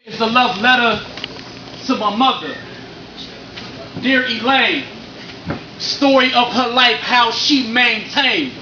It's a love letter to my mother. Dear Elaine, story of her life, how she maintained.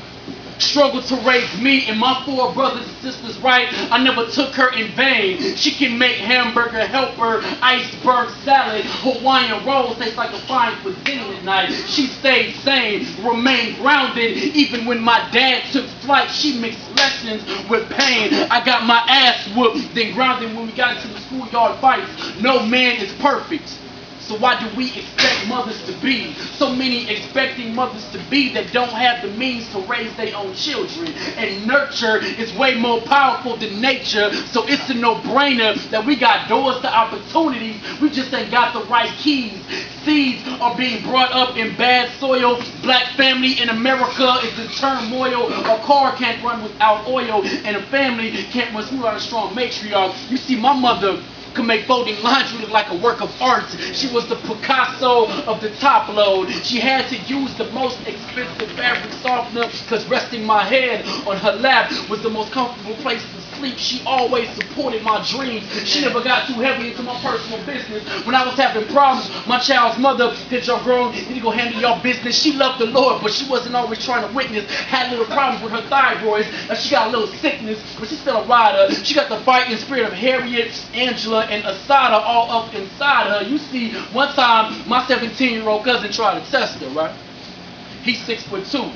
Struggled to raise me and my 4 brothers and sisters right. I never took her in vain. She can make hamburger helper, iceberg salad, Hawaiian rolls, taste like a fine cuisine at night. She stayed sane, remained grounded. Even when my dad took flight, she mixed lessons with pain. I got my ass whooped, then grounded when we got into the schoolyard fights. No man is perfect. So why do we expect mothers to be? So many expecting mothers to be that don't have the means to raise their own children. And nurture is way more powerful than nature. So it's a no-brainer that we got doors to opportunities. We just ain't got the right keys. Seeds are being brought up in bad soil. Black family in America is in turmoil. A car can't run without oil. And a family can't run without a strong matriarch. You see, my mother could make folding laundry look like a work of art. She was the Picasso of the top load. She had to use the most expensive fabric softener because resting my head on her lap was the most comfortable place to sleep. She always supported my dreams. She never got too heavy into my personal business. When I was having problems, my child's mother, did y'all grown, you need to go handle your business. She loved the Lord, but she wasn't always trying to witness. Had little problems with her thyroid. She got a little sickness, but she's still a rider. She got the fighting spirit of Harriet, Angela, and Asada all up inside her. You see, one time my 17-year-old cousin tried to test her, right? He's 6'2".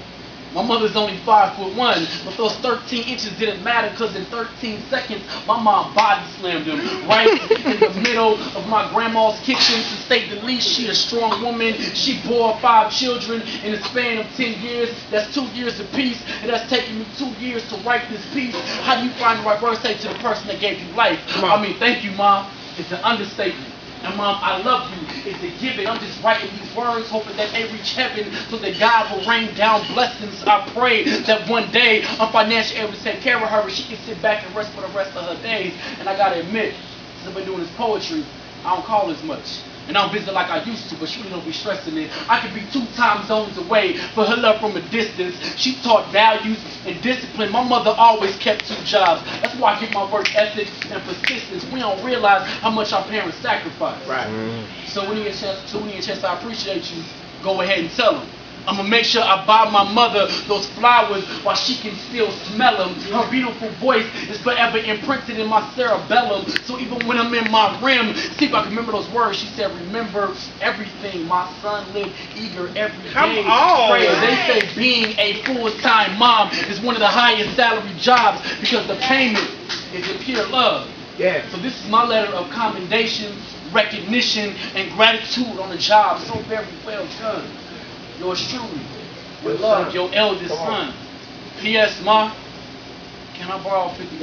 My mother's only 5'1", but those 13 inches didn't matter because in 13 seconds, my mom body slammed him right in the middle of my grandma's kitchen. To say the least, she a strong woman. She bore 5 children in a span of 10 years. That's 2 years apiece, and that's taken me 2 years to write this piece. How do you find the right words to say to the person that gave you life? I mean, thank you, Mom. It's an understatement. And Mom, I love you. It's a given. I'm just writing these words, hoping that they reach heaven so that God will rain down blessings. I pray that one day I'm financially able to take care of her and she can sit back and rest for the rest of her days. And I gotta admit, since I've been doing this poetry, I don't call as much. And I don't visit like I used to, but she really don't be stressing it. I could be 2 time zones away for her love from a distance. She taught values and discipline. My mother always kept 2 jobs. That's why I get my work ethic and persistence. We don't realize how much our parents sacrifice. Right. So when you get a chance, I appreciate you. Go ahead and tell them. I'm going to make sure I buy my mother those flowers while she can still smell them. Her beautiful voice is forever imprinted in my cerebellum. So even when I'm in my rim, see if I can remember those words. She said, remember everything. My son lived eager every day. Come on. They say being a full-time mom is one of the highest salary jobs because the payment is in pure love. Yeah. So this is my letter of commendation, recognition, and gratitude on the job. So very well done. Yours truly, with love, your eldest son. P.S. Ma, can I borrow $50?